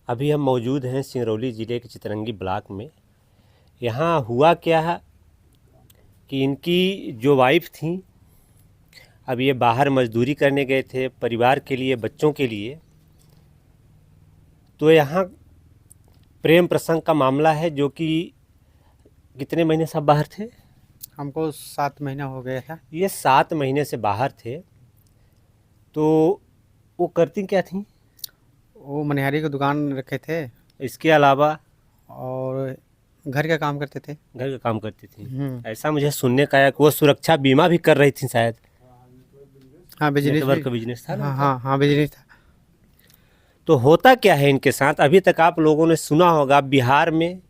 अभी हम मौजूद हैं सिंगरौली ज़िले के चितरंगी ब्लॉक में। यहाँ हुआ क्या है कि इनकी जो वाइफ थी, अब ये बाहर मजदूरी करने गए थे परिवार के लिए, बच्चों के लिए। तो यहाँ प्रेम प्रसंग का मामला है, जो कि कितने महीने से बाहर थे? हमको 7 महीना हो गया था। ये 7 महीने से बाहर थे। तो वो करती क्या थी? वो मनिहारी की दुकान रखे थे इसके अलावा और घर का काम करते थे। घर का काम करती थी। ऐसा मुझे सुनने का है कि वो सुरक्षा बीमा भी कर रही थी शायद। हाँ, बिजनेस नेटवर्क भी। का बिजनेस था ना हाँ उनका? हाँ हाँ, बिजनेस था। तो होता क्या है इनके साथ, अभी तक आप लोगों ने सुना होगा, बिहार में,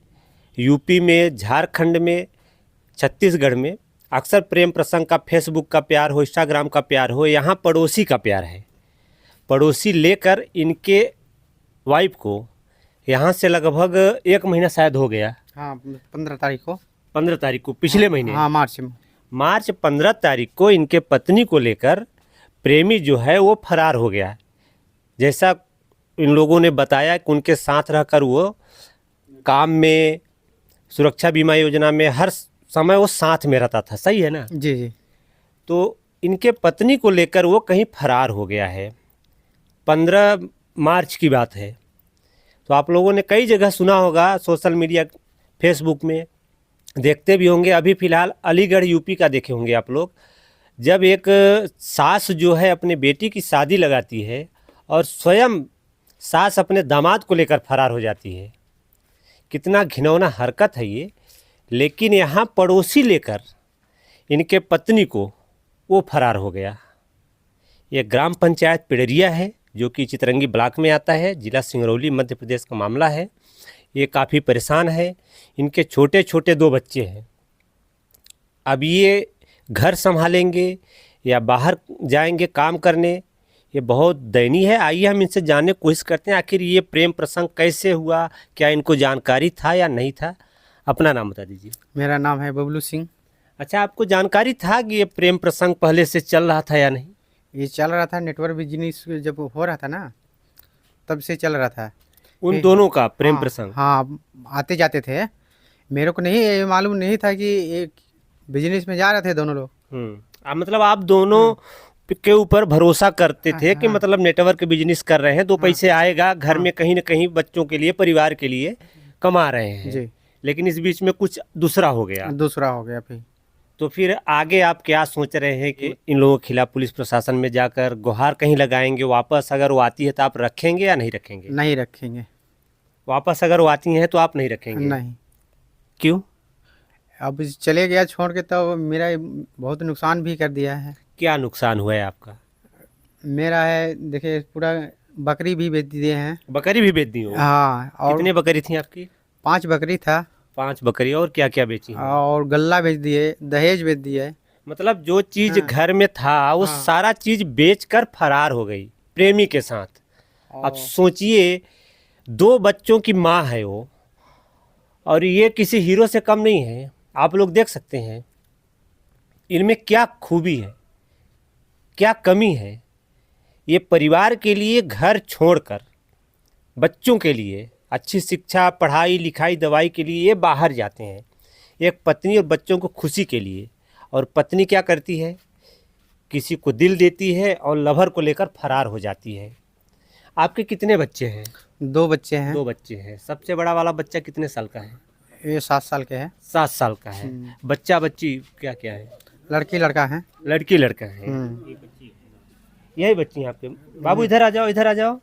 यूपी में, झारखंड में, छत्तीसगढ़ में अक्सर प्रेम प्रसंग का, फेसबुक का प्यार हो, इंस्टाग्राम का प्यार हो, यहाँ पड़ोसी का प्यार है। पड़ोसी लेकर इनके वाइफ को यहाँ से लगभग 1 महीना शायद हो गया। हाँ, 15 तारीख को। 15 तारीख को, पिछले महीने। हाँ, मार्च में। मार्च 15 तारीख को इनके पत्नी को लेकर प्रेमी जो है वो फरार हो गया। जैसा इन लोगों ने बताया कि उनके साथ रहकर वो काम में, सुरक्षा बीमा योजना में हर समय वो साथ में रहता था। सही है ना? जी जी। तो इनके पत्नी को लेकर वो कहीं फरार हो गया है। 15 मार्च की बात है। तो आप लोगों ने कई जगह सुना होगा, सोशल मीडिया, फेसबुक में देखते भी होंगे। अभी फ़िलहाल अलीगढ़ यूपी का देखे होंगे आप लोग, जब एक सास जो है अपने बेटी की शादी लगाती है और स्वयं सास अपने दामाद को लेकर फरार हो जाती है। कितना घिनौना हरकत है ये। लेकिन यहाँ पड़ोसी लेकर इनके पत्नी को वो फरार हो गया। ये ग्राम पंचायत पिडरिया है, जो कि चितरंगी ब्लॉक में आता है, जिला सिंगरौली, मध्य प्रदेश का मामला है। ये काफ़ी परेशान है। इनके छोटे छोटे 2 बच्चे हैं। अब ये घर संभालेंगे या बाहर जाएंगे काम करने, ये बहुत दयनीय है। आइए हम इनसे जानने की कोशिश करते हैं, आखिर ये प्रेम प्रसंग कैसे हुआ, क्या इनको जानकारी था या नहीं था। अपना नाम बता दीजिए। मेरा नाम है बबलू सिंह। अच्छा, आपको जानकारी था कि ये प्रेम प्रसंग पहले से चल रहा था या नहीं? ये चल रहा था, नेटवर्क बिजनेस जब हो रहा था ना, तब से चल रहा था। उन दोनों का प्रेम हाँ प्रसंग? हाँ, आते जाते थे। मेरे को नहीं ये मालूम नहीं था कि एक बिजनेस में जा रहे थे दोनों लोग। मतलब आप दोनों के ऊपर भरोसा करते थे कि हाँ मतलब नेटवर्क बिजनेस कर रहे हैं, 2 पैसे आएगा घर हाँ में, कहीं ना कहीं बच्चों के लिए, परिवार के लिए कमा रहे हैं। जी। लेकिन इस बीच में कुछ दूसरा हो गया। दूसरा हो गया फिर। तो फिर आगे आप क्या सोच रहे हैं कि इन लोगों के खिलाफ पुलिस प्रशासन में जाकर गुहार कहीं लगाएंगे? वापस अगर वो आती है तो आप रखेंगे या नहीं रखेंगे? नहीं रखेंगे। वापस अगर वो आती हैं तो आप नहीं रखेंगे? नहीं। क्यों? अब चले गया छोड़ के, तो मेरा बहुत नुकसान भी कर दिया है। क्या नुकसान हुआ है आपका? मेरा है, देखिए, पूरा बकरी भी बेच दिए हैं। बकरी भी बेच दी हो? हाँ, और कितने बकरी थी आपकी? 5 बकरी था। 5 बकरी। और क्या क्या बेची हैं? और गल्ला बेच दिए, दहेज बेच दिए। मतलब जो चीज हाँ घर में था वो हाँ। सारा चीज बेचकर फरार हो गई प्रेमी के साथ। अब और सोचिए, 2 बच्चों की माँ है वो, और ये किसी हीरो से कम नहीं है। आप लोग देख सकते हैं इनमें क्या खूबी है, क्या कमी है। ये परिवार के लिए घर छोड़कर, बच्चों के लिए अच्छी शिक्षा, पढ़ाई लिखाई, दवाई के लिए ये बाहर जाते हैं, एक पत्नी और बच्चों को खुशी के लिए। और पत्नी क्या करती है? किसी को दिल देती है और लवर को लेकर फरार हो जाती है। आपके कितने बच्चे हैं? 2 बच्चे हैं। 2 बच्चे हैं। सबसे बड़ा वाला बच्चा कितने साल का है? ये 7 साल के हैं। 7 साल का है। बच्चा बच्ची क्या क्या है? लड़की लड़का है। लड़की लड़का है। यही बच्ची हैं आपके? बाबू इधर आ जाओ, इधर आ जाओ।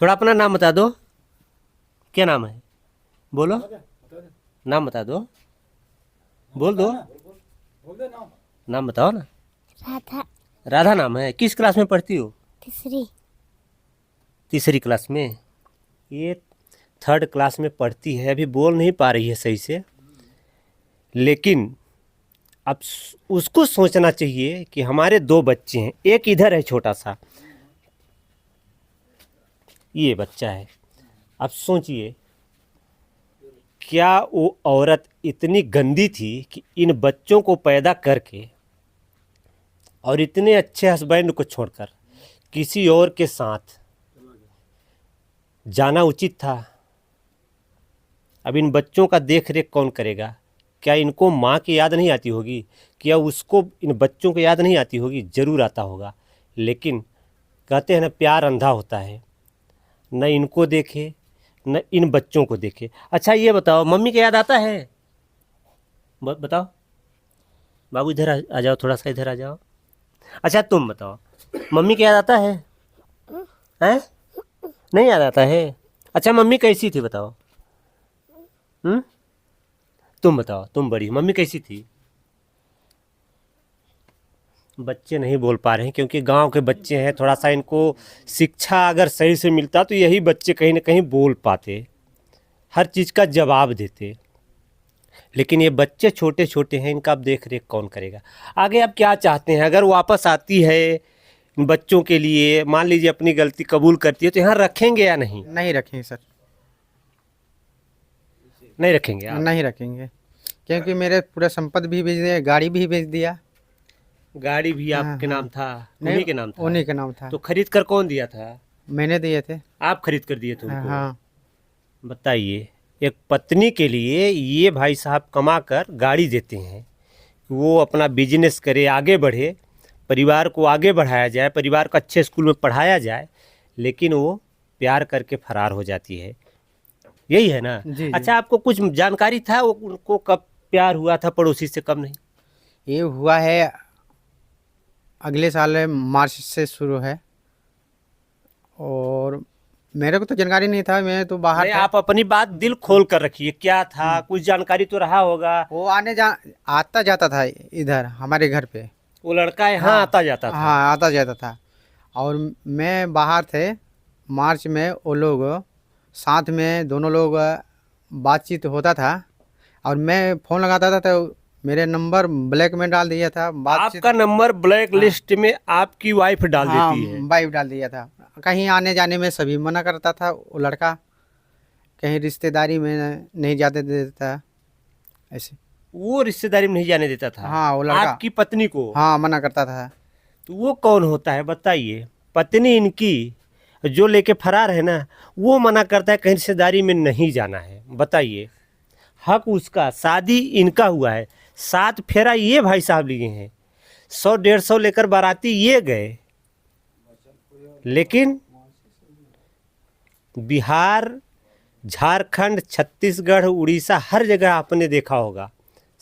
थोड़ा अपना नाम बता दो। क्या नाम है? बोलो, नाम बता दो। बोल दो, नाम बताओ ना। राधा। राधा नाम है। किस क्लास में पढ़ती हो? तीसरी क्लास में। ये 3rd क्लास में पढ़ती है, अभी बोल नहीं पा रही है सही से। लेकिन अब उसको सोचना चाहिए कि हमारे 2 बच्चे हैं, एक इधर है छोटा सा, ये बच्चा है। अब सोचिए, क्या वो औरत इतनी गंदी थी कि इन बच्चों को पैदा करके और इतने अच्छे हस्बैंड को छोड़कर किसी और के साथ जाना उचित था। अब इन बच्चों का देख रेख कौन करेगा? क्या इनको माँ की याद नहीं आती होगी? क्या उसको इन बच्चों को याद नहीं आती होगी? ज़रूर आता होगा। लेकिन कहते हैं ना, प्यार अंधा होता है, न इनको देखे न इन बच्चों को देखे। अच्छा ये बताओ, मम्मी की याद आता है? बताओ बाबू, इधर आ जाओ, थोड़ा सा इधर आ जाओ। अच्छा तुम बताओ, मम्मी की याद आता है? हैं? नहीं याद आता है? अच्छा मम्मी कैसी थी बताओ? हम्म? तुम बताओ, तुम बड़ी, मम्मी कैसी थी? बच्चे नहीं बोल पा रहे हैं क्योंकि गांव के बच्चे हैं। थोड़ा सा इनको शिक्षा अगर सही से मिलता तो यही बच्चे कहीं ना कहीं बोल पाते, हर चीज़ का जवाब देते। लेकिन ये बच्चे छोटे छोटे हैं, इनका अब देख रेख कौन करेगा? आगे आप क्या चाहते हैं? अगर वापस आती है इन बच्चों के लिए, मान लीजिए अपनी गलती कबूल करती है, तो यहाँ रखेंगे या नहीं? नहीं रखेंगे सर, नहीं रखेंगे आप? नहीं रखेंगे, क्योंकि मेरे पूरा संपत्ति भी बेच दिया, गाड़ी भी बेच दिया। गाड़ी भी हाँ, आपके हाँ। नाम था? नहीं, उन्हीं के नाम था? उन्हीं का नाम था। तो खरीद कर कौन दिया था? मैंने दिए थे। आप खरीद कर दिए थे उनको? हाँ, बताइए, एक पत्नी के लिए ये भाई साहब कमा कर गाड़ी देते हैं, वो अपना बिजनेस करे, आगे बढ़े, परिवार को आगे बढ़ाया जाए, परिवार को अच्छे स्कूल में पढ़ाया जाए, लेकिन वो प्यार करके फरार हो जाती है। यही है ना? जी, जी। अच्छा आपको कुछ जानकारी था वो उनको कब प्यार हुआ था पड़ोसी से, कब नहीं? ये हुआ है अगले साल मार्च से शुरू है, और मेरे को तो जानकारी नहीं था, मैं तो बाहर नहीं, था। आप अपनी बात दिल खोल कर रखिए, क्या था? कुछ जानकारी तो रहा होगा। वो आता जाता था इधर हमारे घर पे। वो लड़का यहाँ आता जाता था? हाँ, आता जाता था, और मैं बाहर थे। मार्च में वो लोग साथ में दोनों लोग बातचीत होता था, और मैं फ़ोन लगाता था तो मेरे नंबर ब्लैक में डाल दिया था। बातचीत आपका नंबर ब्लैक लिस्ट में आपकी वाइफ डाल हाँ, देती है? वाइफ डाल दिया था। कहीं आने जाने में सभी मना करता था वो लड़का, कहीं रिश्तेदारी में नहीं जाते देता ऐसे। वो रिश्तेदारी में नहीं जाने देता था? हाँ, वो लड़का आपकी पत्नी को? हाँ, मना करता था। तो वो कौन होता है बताइए? पत्नी इनकी जो लेके फरार है ना, वो मना करता है कहीं रिश्तेदारी में नहीं जाना है। बताइए, हक उसका, शादी इनका हुआ है, 7 फेरा ये भाई साहब लिए हैं, 100-150 लेकर बाराती ये गए, लेकिन बिहार, झारखंड, छत्तीसगढ़, उड़ीसा, हर जगह आपने देखा होगा,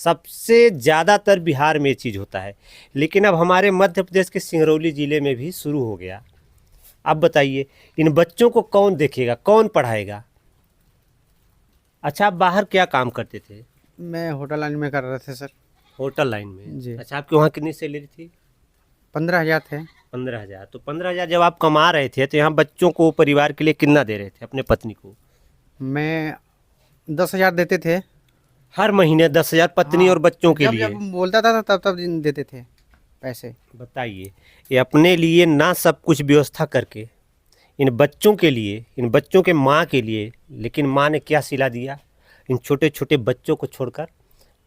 सबसे ज़्यादातर बिहार में ये चीज़ होता है। लेकिन अब हमारे मध्य प्रदेश के सिंगरौली ज़िले में भी शुरू हो गया। अब बताइए, इन बच्चों को कौन देखेगा, कौन पढ़ाएगा? अच्छा आप बाहर क्या काम करते थे? मैं होटल लाइन में कर रहे थे सर। होटल लाइन में? जी। अच्छा आपके वहाँ कितनी सैलरी थी? 15,000 थे। 15,000। तो 15,000 जब आप कमा रहे थे तो यहाँ बच्चों को, परिवार के लिए कितना दे रहे थे अपने पत्नी को? मैं 10,000 देते थे हर महीने 10,000 पत्नी हाँ, और बच्चों के जब लिए? जब बोलता था तब तब देते थे पैसे। बताइए, ये अपने लिए ना सब कुछ व्यवस्था करके इन बच्चों के लिए, इन बच्चों के माँ के लिए, लेकिन माँ ने क्या सिला दिया? इन छोटे छोटे बच्चों को छोड़कर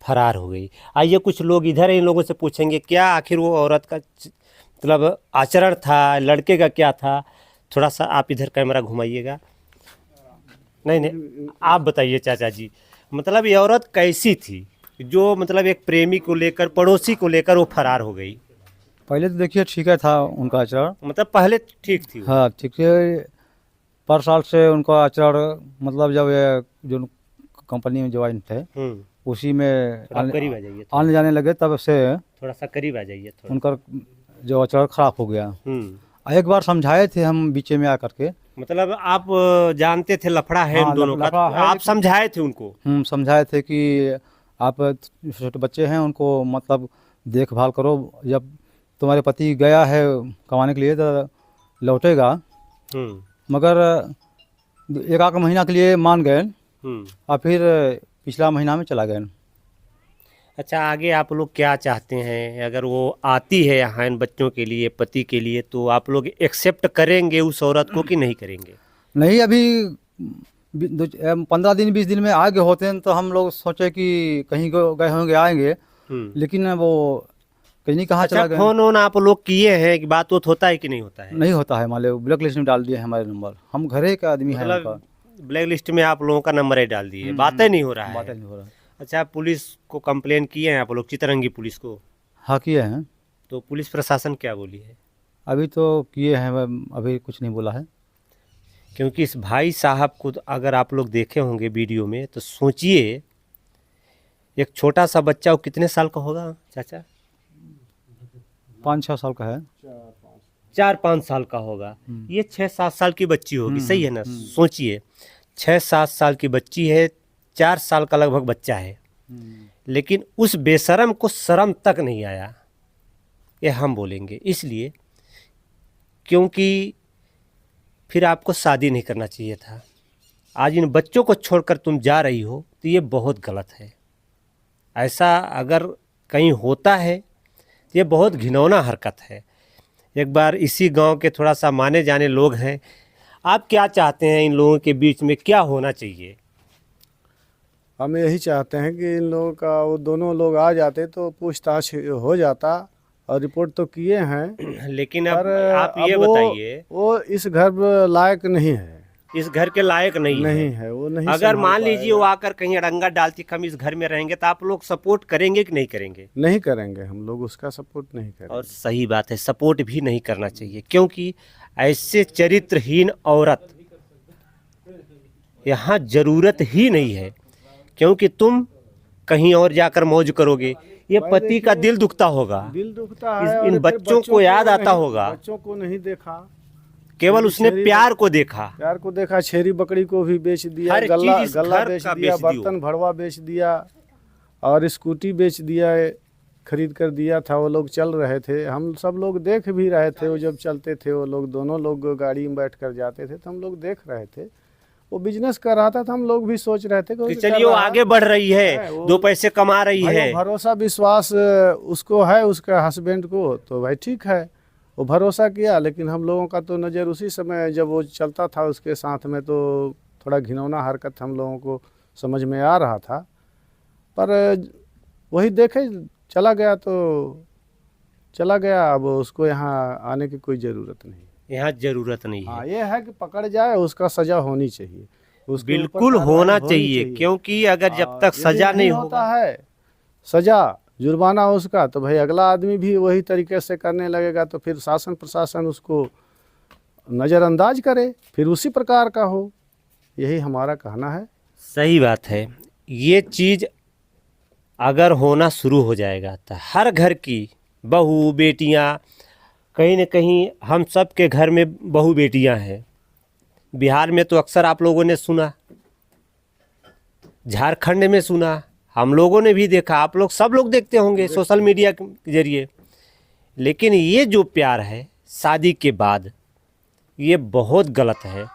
फरार हो गई। आइए कुछ लोग इधर हैं, इन लोगों से पूछेंगे क्या आखिर वो औरत का मतलब आचरण था, लड़के का क्या था। थोड़ा सा आप इधर कैमरा घुमाइएगा। नहीं नहीं, आप बताइए चाचा जी, मतलब ये औरत कैसी थी जो मतलब एक प्रेमी को लेकर, पड़ोसी को लेकर वो फरार हो गई? पहले तो देखिए ठीक है था उनका आचरण। मतलब पहले ठीक थी वो? हाँ ठीक है, पर साल से उनका आचरण, मतलब जब ये जो कंपनी में ज्वाइन थे उसी में थोड़ा करीब आ जाइए, आने जाने लगे, तब से थोड़ा सा करीब आ जाइए थोड़ा। उनका जो आचरण खराब हो गया। एक बार समझाए थे हम बीच में आकर के। मतलब आप जानते थे लफड़ा है हाँ, इन दोनों का, लफड़ा है, आप लेकिन- समझाए थे उनको? समझाए थे कि आप छोटे बच्चे हैं, उनको मतलब देखभाल करो, जब तुम्हारे पति गया है कमाने के लिए तो लौटेगा। मगर 1 महीना के लिए मान गए और फिर पिछला महीना में चला गए। अच्छा आगे आप लोग क्या चाहते हैं? अगर वो आती है यहाँ इन बच्चों के लिए, पति के लिए, तो आप लोग एक्सेप्ट करेंगे उस औरत को कि नहीं करेंगे? नहीं, अभी 15 दिन 20 दिन में आगे होते हैं तो हम लोग सोचे कि कहीं गए होंगे आएंगे, लेकिन वो कहीं कहाँ अच्छा, चला गया। फोन वोन आप लोग किए हैं कि बात वोत होता है कि नहीं होता है? नहीं होता है, मान लो ब्लैक लिस्ट में डाल दिए हैं हमारे नंबर, हम घरे का आदमी है उनका। मतलब ब्लैक लिस्ट में आप लोगों का नंबर ही डाल दिए, बातें नहीं हो रहा बातें है। नहीं हो रहा है। अच्छा, पुलिस को कंप्लेन किए हैं आप लोग, चितरंगी पुलिस को? हाँ किए हैं, तो पुलिस प्रशासन क्या बोली है? अभी तो किए हैं, अभी कुछ नहीं बोला है। क्योंकि इस भाई साहब को अगर आप लोग देखे होंगे वीडियो में तो सोचिए, एक छोटा सा बच्चा, वो कितने साल का होगा चाचा? 5-6 साल का है। 4-5 साल का होगा। ये 6-7 साल की बच्ची होगी, सही है ना? सोचिए, 6-7 साल की बच्ची है, 4 साल का लगभग बच्चा है, लेकिन उस बेशरम को शर्म तक नहीं आया। ये हम बोलेंगे इसलिए क्योंकि फिर आपको शादी नहीं करना चाहिए था। आज इन बच्चों को छोड़कर तुम जा रही हो तो ये बहुत गलत है। ऐसा अगर कहीं होता है तो ये बहुत घिनौना हरकत है। एक बार इसी गांव के थोड़ा सा माने जाने लोग हैं, आप क्या चाहते हैं इन लोगों के बीच में क्या होना चाहिए? हम यही चाहते हैं कि इन लोगों का, वो दोनों लोग आ जाते तो पूछताछ हो जाता, और रिपोर्ट तो किए हैं। लेकिन अब पर आप ये अब वो- बताइए, वो इस घर लायक नहीं है, इस घर के लायक नहीं है। वो नहीं अगर संभाल मान लीजिए वो पाएगा। आकर कहीं अड़ंगा डालती हम इस घर में रहेंगे तो आप लोग सपोर्ट करेंगे कि नहीं करेंगे? नहीं करेंगे, हम लोग उसका सपोर्ट नहीं करेंगे। और सही बात है, सपोर्ट भी नहीं करना चाहिए, क्योंकि ऐसे चरित्रहीन औरत यहाँ ज़रूरत ही नहीं है। क्योंकि तुम कहीं और जाकर मौज करोगे, ये पति का दिल दुखता होगा, दिल दुखता इस- है। इन और फिर बच्चों को याद आता नहीं- होगा। बच्चों को नहीं देखा, केवल उसने छेरी- प्यार को देखा। प्यार को देखा। छेरी बकरी को भी बेच दिया, हर गल्ला चीज़ इस गल्ला घर बेच का दिया, बेच दियो। बर्तन भड़वा बेच दिया, और स्कूटी बेच दिया, खरीद कर दिया था। वो लोग चल रहे थे, हम सब लोग देख भी रहे थे। वो जब चलते थे, वो लोग दोनों लोग गाड़ी में बैठ कर जाते थे, तो हम लोग देख रहे थे। वो बिजनेस कर रहा था, तो हम लोग भी सोच रहे थे कि कर चलिए वो रहा है। आगे बढ़ रही है, वो- 2 पैसे कमा रही भाई है। वो भरोसा विश्वास उसको है, उसके हस्बैंड को, तो भाई ठीक है, वो भरोसा किया। लेकिन हम लोगों का तो नज़र उसी समय जब वो चलता था उसके साथ में, तो थोड़ा घिनौना हरकत हम लोगों को समझ में आ रहा था। पर वही देखे चला गया तो चला गया, अब उसको यहाँ आने की कोई ज़रूरत नहीं। यहाँ जरूरत नहीं हाँ, है, ये है कि पकड़ जाए, उसका सज़ा होनी चाहिए, उसके ऊपर बिल्कुल कार्रवाई होना होनी चाहिए। क्योंकि अगर जब तक यदि सजा नहीं होता होगा, है, सजा जुर्माना उसका, तो भाई अगला आदमी भी वही तरीके से करने लगेगा, तो फिर शासन प्रशासन उसको नज़रअंदाज करे, फिर उसी प्रकार का हो। यही हमारा कहना है। सही बात है। ये चीज़ अगर होना शुरू हो जाएगा तो हर घर की बहू बेटियाँ, कहीं न कहीं हम सब के घर में बहू बेटियाँ हैं। बिहार में तो अक्सर आप लोगों ने सुना, झारखंड में सुना, हम लोगों ने भी देखा, आप लोग सब लोग देखते होंगे सोशल मीडिया के जरिए। लेकिन ये जो प्यार है शादी के बाद, ये बहुत गलत है।